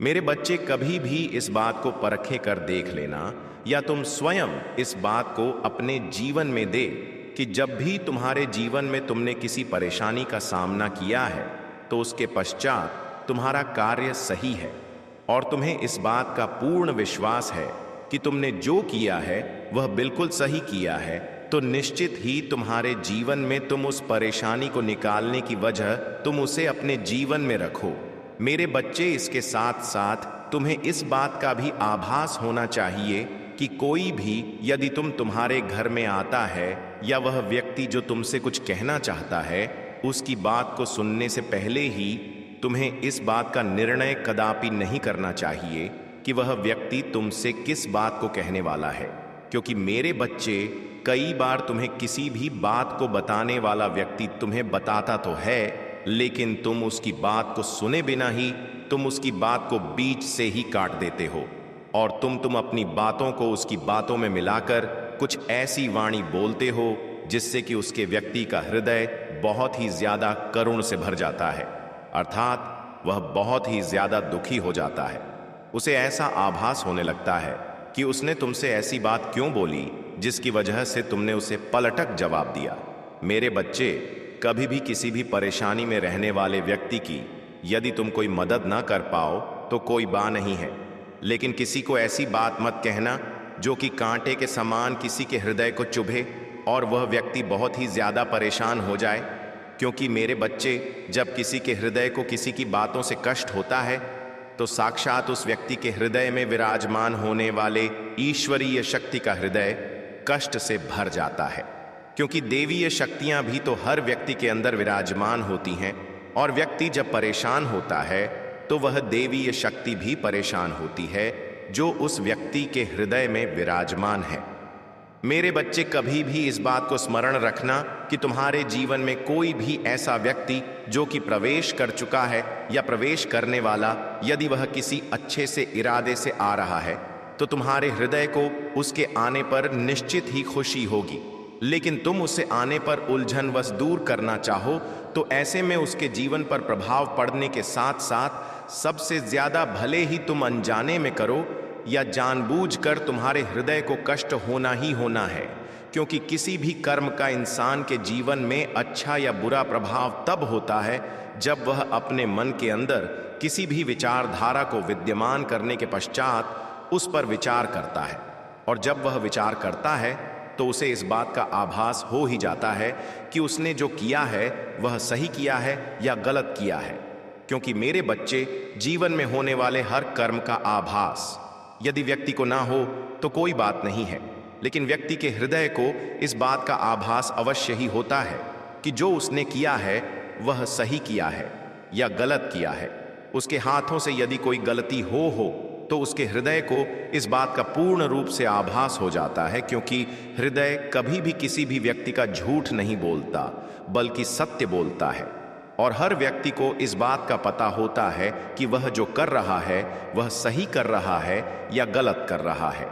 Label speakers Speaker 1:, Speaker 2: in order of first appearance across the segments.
Speaker 1: मेरे बच्चे, कभी भी इस बात को परखे कर देख लेना या तुम स्वयं इस बात को अपने जीवन में दे कि जब भी तुम्हारे जीवन में तुमने किसी परेशानी का सामना किया है तो उसके पश्चात तुम्हारा कार्य सही है और तुम्हें इस बात का पूर्ण विश्वास है कि तुमने जो किया है वह बिल्कुल सही किया है, तो निश्चित ही तुम्हारे जीवन में तुम उस परेशानी को निकालने की वजह तुम उसे अपने जीवन में रखो। मेरे बच्चे, इसके साथ साथ तुम्हें इस बात का भी आभास होना चाहिए कि कोई भी यदि तुम्हारे घर में आता है या वह व्यक्ति जो तुमसे कुछ कहना चाहता है, उसकी बात को सुनने से पहले ही तुम्हें इस बात का निर्णय कदापि नहीं करना चाहिए कि वह व्यक्ति तुमसे किस बात को कहने वाला है। क्योंकि मेरे बच्चे, कई बार तुम्हें किसी भी बात को बताने वाला व्यक्ति तुम्हें बताता तो है, लेकिन तुम उसकी बात को सुने बिना ही तुम उसकी बात को बीच से ही काट देते हो और तुम अपनी बातों को उसकी बातों में मिलाकर कुछ ऐसी वाणी बोलते हो जिससे कि उसके व्यक्ति का हृदय बहुत ही ज्यादा करुण से भर जाता है, अर्थात वह बहुत ही ज्यादा दुखी हो जाता है। उसे ऐसा आभास होने लगता है कि उसने तुमसे ऐसी बात क्यों बोली जिसकी वजह से तुमने उसे पलटक जवाब दिया। मेरे बच्चे, कभी भी किसी भी परेशानी में रहने वाले व्यक्ति की यदि तुम कोई मदद ना कर पाओ तो कोई बात नहीं है, लेकिन किसी को ऐसी बात मत कहना जो कि कांटे के समान किसी के हृदय को चुभे और वह व्यक्ति बहुत ही ज्यादा परेशान हो जाए। क्योंकि मेरे बच्चे, जब किसी के हृदय को किसी की बातों से कष्ट होता है तो साक्षात उस व्यक्ति के हृदय में विराजमान होने वाले ईश्वरीय शक्ति का हृदय कष्ट से भर जाता है। क्योंकि देवीय शक्तियां भी तो हर व्यक्ति के अंदर विराजमान होती हैं और व्यक्ति जब परेशान होता है तो वह देवीय शक्ति भी परेशान होती है जो उस व्यक्ति के हृदय में विराजमान है। मेरे बच्चे, कभी भी इस बात को स्मरण रखना कि तुम्हारे जीवन में कोई भी ऐसा व्यक्ति जो कि प्रवेश कर चुका है या प्रवेश करने वाला, यदि वह किसी अच्छे से इरादे से आ रहा है तो तुम्हारे हृदय को उसके आने पर निश्चित ही खुशी होगी, लेकिन तुम उसे आने पर उलझनवश दूर करना चाहो तो ऐसे में उसके जीवन पर प्रभाव पड़ने के साथ साथ सबसे ज्यादा भले ही तुम अनजाने में करो या जानबूझकर तुम्हारे हृदय को कष्ट होना ही होना है। क्योंकि किसी भी कर्म का इंसान के जीवन में अच्छा या बुरा प्रभाव तब होता है जब वह अपने मन के अंदर किसी भी विचारधारा को विद्यमान करने के पश्चात उस पर विचार करता है, और जब वह विचार करता है तो उसे इस बात का आभास हो ही जाता है कि उसने जो किया है वह सही किया है या गलत किया है। क्योंकि मेरे बच्चे, जीवन में होने वाले हर कर्म का आभास यदि व्यक्ति को ना हो तो कोई बात नहीं है, लेकिन व्यक्ति के हृदय को इस बात का आभास अवश्य ही होता है कि जो उसने किया है वह सही किया है या गलत किया है। उसके हाथों से यदि कोई गलती हो तो उसके हृदय को इस बात का पूर्ण रूप से आभास हो जाता है, क्योंकि हृदय कभी भी किसी भी व्यक्ति का झूठ नहीं बोलता बल्कि सत्य बोलता है। और हर व्यक्ति को इस बात का पता होता है कि वह जो कर रहा है वह सही कर रहा है या गलत कर रहा है।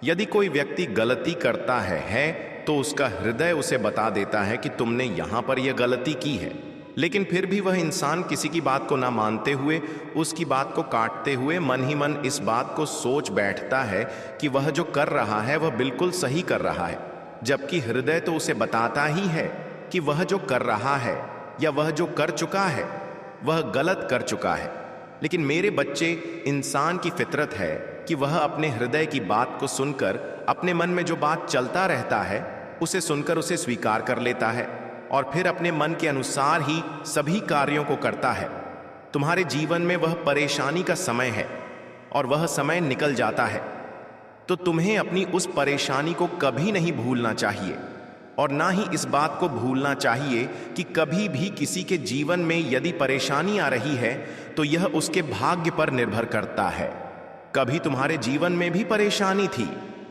Speaker 1: यदि कोई व्यक्ति गलती करता है तो उसका हृदय उसे बता देता है कि तुमने यहाँ पर यह गलती की है, लेकिन फिर भी वह इंसान किसी की बात को ना मानते हुए, उसकी बात को काटते हुए मन ही मन इस बात को सोच बैठता है कि वह जो कर रहा है वह बिल्कुल सही कर रहा है, जबकि हृदय तो उसे बताता ही है कि वह जो कर रहा है या वह जो कर चुका है वह गलत कर चुका है। लेकिन मेरे बच्चे, इंसान की फितरत है कि वह अपने हृदय की बात को सुनकर अपने मन में जो बात चलता रहता है उसे सुनकर उसे स्वीकार कर लेता है और फिर अपने मन के अनुसार ही सभी कार्यों को करता है। तुम्हारे जीवन में वह परेशानी का समय है और वह समय निकल जाता है, तो तुम्हें अपनी उस परेशानी को कभी नहीं भूलना चाहिए और ना ही इस बात को भूलना चाहिए कि कभी भी किसी के जीवन में यदि परेशानी आ रही है तो यह उसके भाग्य पर निर्भर करता है। कभी तुम्हारे जीवन में भी परेशानी थी,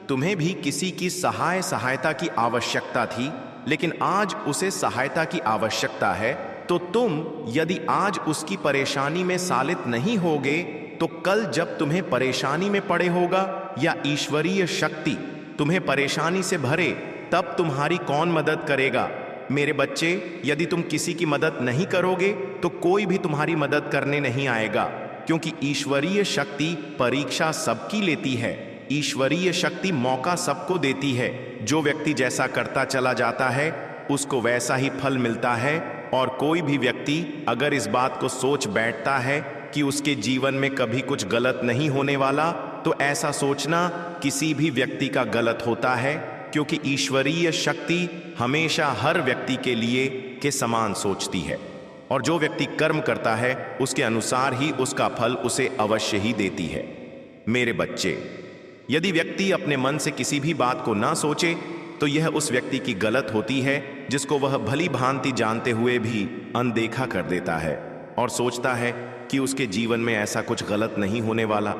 Speaker 1: तुम्हें भी किसी की सहायता की आवश्यकता थी, लेकिन आज उसे सहायता की आवश्यकता है, तो तुम यदि आज उसकी परेशानी में सालित नहीं होगे तो कल जब तुम्हें परेशानी में पड़े होगा या ईश्वरीय शक्ति तुम्हें परेशानी से भरे तब तुम्हारी कौन मदद करेगा। मेरे बच्चे, यदि तुम किसी की मदद नहीं करोगे तो कोई भी तुम्हारी मदद करने नहीं आएगा, क्योंकि ईश्वरीय शक्ति परीक्षा सबकी लेती है। ईश्वरीय शक्ति मौका सबको देती है। जो व्यक्ति जैसा करता चला जाता है उसको वैसा ही फल मिलता है। और कोई भी व्यक्ति अगर इस बात को सोच बैठता है कि उसके जीवन में कभी कुछ गलत नहीं होने वाला, तो ऐसा सोचना किसी भी व्यक्ति का गलत होता है, क्योंकि ईश्वरीय शक्ति हमेशा हर व्यक्ति के लिए के समान सोचती है। और जो व्यक्ति कर्म करता है उसके अनुसार ही उसका फल उसे अवश्य ही देती है। मेरे बच्चे, यदि व्यक्ति अपने मन से किसी भी बात को ना सोचे तो यह उस व्यक्ति की गलत होती है, जिसको वह भली भांति जानते हुए भी अनदेखा कर देता है और सोचता है कि उसके जीवन में ऐसा कुछ गलत नहीं होने वाला।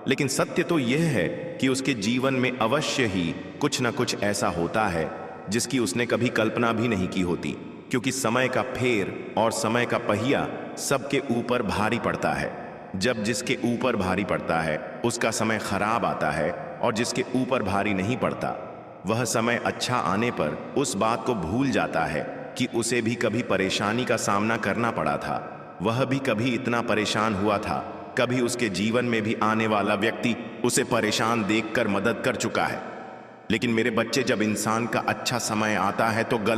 Speaker 1: लेकिन सत्य तो यह है कि उसके जीवन में अवश्य ही कुछ न कुछ ऐसा होता है जिसकी उसने कभी कल्पना भी नहीं की होती, क्योंकि समय का फेर और समय का पहिया सबके ऊपर भारी पड़ता है। जब जिसके ऊपर भारी पड़ता है उसका समय खराब आता है, और जिसके ऊपर भारी नहीं पड़ता वह समय अच्छा आने पर उस बात को भूल जाता है कि उसे भी कभी परेशानी का सामना करना पड़ा था। वह भी कभी इतना परेशान हुआ था, कभी उसके जीवन में भी आने वाला व्यक्ति उसे परेशान देखकर मदद कर चुका है। लेकिन मेरे बच्चे, जब इंसान का अच्छा समय आता है तो गलत